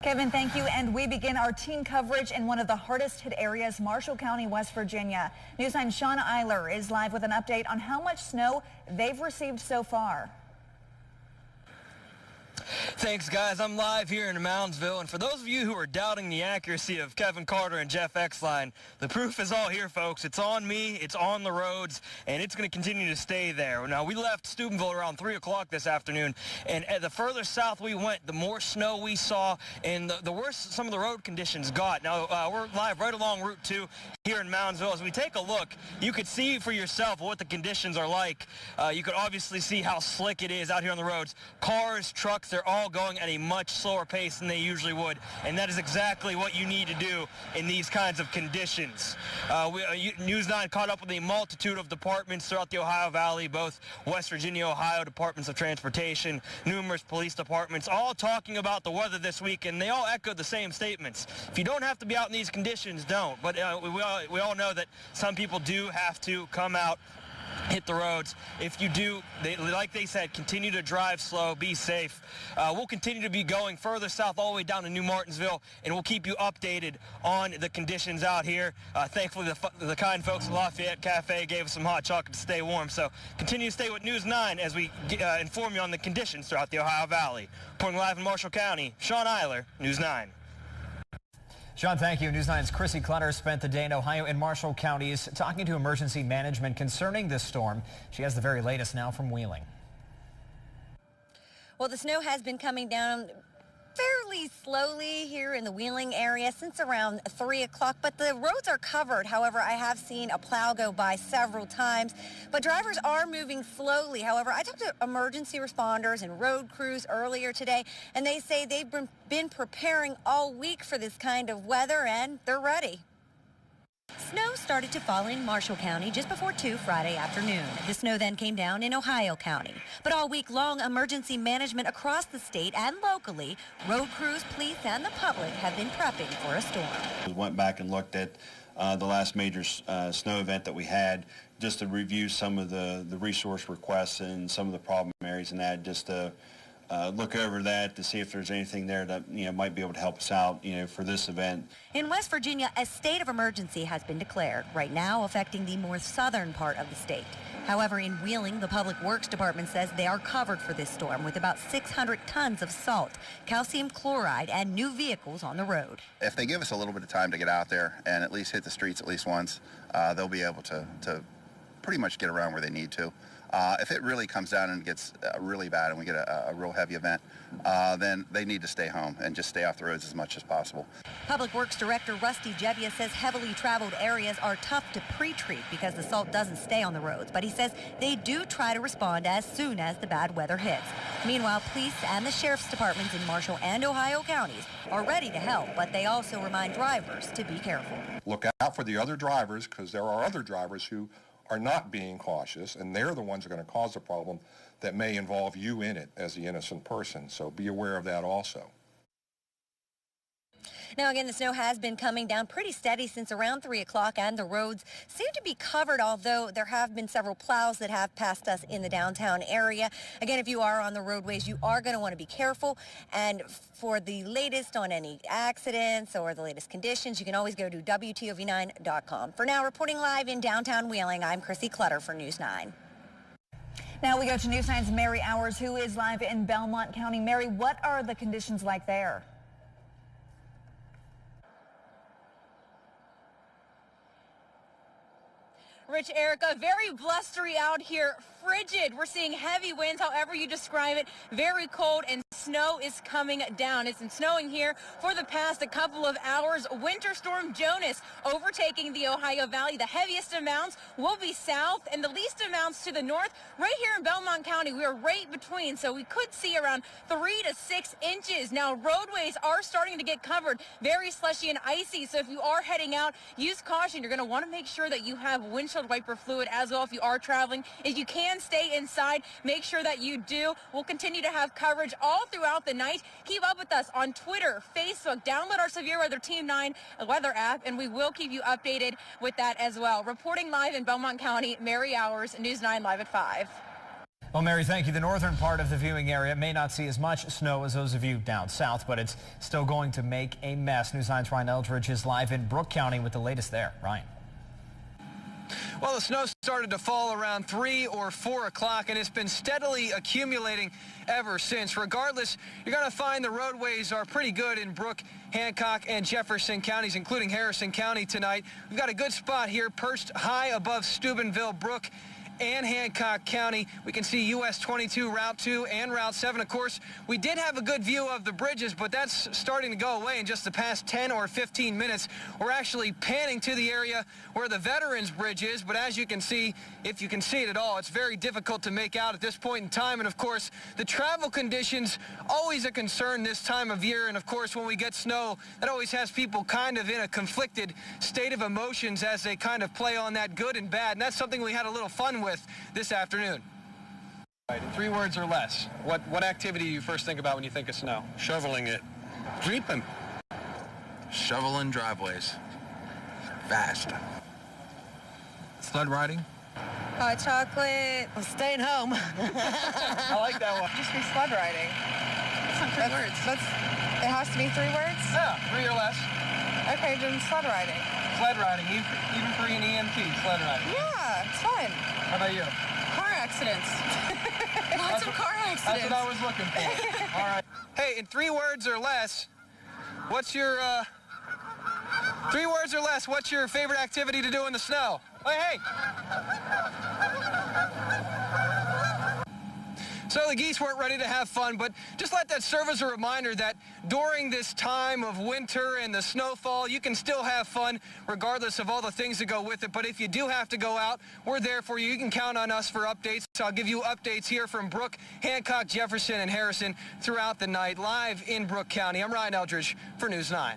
Kevin, thank you. And we begin our team coverage in one of the hardest hit areas, Marshall County, West Virginia. News 9's Shauna Eiler is live with an update on how much snow they've received so far. Thanks, guys. I'm live here in Moundsville, and for those of you who are doubting the accuracy of Kevin Carter and Jeff Exline, the proof is all here, folks. It's on me, it's on the roads, and it's going to continue to stay there. Now, we left Steubenville around 3 o'clock this afternoon, and the further south we went, the more snow we saw, and the worse some of the road conditions got. Now, we're live right along Route 2 here in Moundsville. As we take a look, you could see for yourself what the conditions are like. You could obviously see how slick it is out here on the roads. Cars, trucks, they're all going at a much slower pace than they usually would, and that is exactly what you need to do in these kinds of conditions. News 9 caught up with a multitude of departments throughout the Ohio Valley, both West Virginia, Ohio departments of transportation, numerous police departments, all talking about the weather this week, and they all echoed the same statements. If you don't have to be out in these conditions, don't. But we all know that some people do have to come out, hit the roads. If you do, like they said, continue to drive slow, be safe. We'll continue to be going further south all the way down to New Martinsville, and we'll keep you updated on the conditions out here. Thankfully, the kind folks at Lafayette Cafe gave us some hot chocolate to stay warm. So continue to stay with News 9 as we inform you on the conditions throughout the Ohio Valley. Reporting live in Marshall County, Sean Eiler, News 9. Sean, thank you. News 9's Chrissy Clutter spent the day in Ohio and Marshall counties talking to emergency management concerning this storm. She has the very latest now from Wheeling. Well, the snow has been coming down fairly slowly here in the Wheeling area since around 3 o'clock, but the roads are covered. However, I have seen a plow go by several times, but drivers are moving slowly. However, I talked to emergency responders and road crews earlier today, and they say they've been preparing all week for this kind of weather, and they're ready. Snow started to fall in Marshall County just before 2 Friday afternoon. The snow then came down in Ohio County. But all week long, emergency management across the state and locally, road crews, police, and the public have been prepping for a storm. We went back and looked at the last major snow event that we had, just to review some of the resource requests and some of the problem areas, and that just to look over that to see if there's anything there that might be able to help us out for this event. In West Virginia, a state of emergency has been declared, right now affecting the more southern part of the state. However, in Wheeling, the Public Works Department says they are covered for this storm with about 600 tons of salt, calcium chloride, and new vehicles on the road. If they give us a little bit of time to get out there and at least hit the streets at least once, they'll be able to pretty much get around where they need to. If it really comes down and gets really bad and we get a real heavy event, then they need to stay home and just stay off the roads as much as possible. Public Works Director Rusty Jebbia says heavily traveled areas are tough to pre-treat because the salt doesn't stay on the roads, but he says they do try to respond as soon as the bad weather hits. Meanwhile, police and the sheriff's departments in Marshall and Ohio counties are ready to help, but they also remind drivers to be careful. Look out for the other drivers, because there are other drivers who are not being cautious, and they're the ones who are going to cause the problem that may involve you in it as the innocent person. So be aware of that also. Now, again, the snow has been coming down pretty steady since around 3 o'clock, and the roads seem to be covered, although there have been several plows that have passed us in the downtown area. Again, if you are on the roadways, you are going to want to be careful. And for the latest on any accidents or the latest conditions, you can always go to WTOV9.com. For now, reporting live in downtown Wheeling, I'm Chrissy Clutter for News 9. Now we go to News 9's Mary Hours, who is live in Belmont County. Mary, what are the conditions like there? Rich, Erica, very blustery out here, frigid. We're seeing heavy winds, however you describe it, very cold, and snow is coming down. It's been snowing here for the past couple of hours. Winter Storm Jonas overtaking the Ohio Valley. The heaviest amounts will be south and the least amounts to the north. Right here in Belmont County, we are right between, so we could see around 3 to 6 inches. Now, roadways are starting to get covered, very slushy and icy, so if you are heading out, use caution. You're going to want to make sure that you have windshield wiper fluid as well if you are traveling. If you can stay inside, make sure that you do. We'll continue to have coverage all throughout the night. Keep up with us on Twitter, Facebook. Download our Severe Weather Team 9 weather app, and we will keep you updated with that as well. Reporting live in Belmont County, Mary Hours, News 9 live at 5. Well, Mary, thank you. The northern part of the viewing area may not see as much snow as those of you down south, but it's still going to make a mess. News 9's Ryan Eldridge is live in Brooke County with the latest there. Ryan. Well, the snow started to fall around 3 or 4 o'clock, and it's been steadily accumulating ever since. Regardless, you're going to find the roadways are pretty good in Brooke, Hancock, and Jefferson counties, including Harrison County tonight. We've got a good spot here, perched high above Steubenville, Brooke, and Hancock County. We can see US 22, Route 2, and Route 7. Of course, we did have a good view of the bridges, but that's starting to go away in just the past 10 or 15 minutes. We're actually panning to the area where the Veterans Bridge is, but as you can see, if you can see it at all, it's very difficult to make out at this point in time. And of course, the travel conditions, always a concern this time of year. And of course, when we get snow, that always has people kind of in a conflicted state of emotions as they kind of play on that good and bad. And that's something we had a little fun with this afternoon. Right, in 3 words or less, what activity do you first think about when you think of snow? Shoveling it. Reaping. Shoveling driveways. Fast. Sled riding. Hot chocolate. I'm staying home. I like that one. Just be sled riding. That's not 3 words. It has to be 3 words? Yeah, 3 or less. Okay, then sled riding. Sled riding, even for an EMT, sled riding. Yeah, it's fun. How about you? Car accidents. Lots of car accidents. That's what I was looking for. All right. Hey, in 3 words or less, what's your, 3 words or less, what's your favorite activity to do in the snow? Hey! So the geese weren't ready to have fun, but just let that serve as a reminder that during this time of winter and the snowfall, you can still have fun regardless of all the things that go with it. But if you do have to go out, we're there for you. You can count on us for updates. So I'll give you updates here from Brooke, Hancock, Jefferson, and Harrison throughout the night, live in Brooke County. I'm Ryan Eldridge for News 9.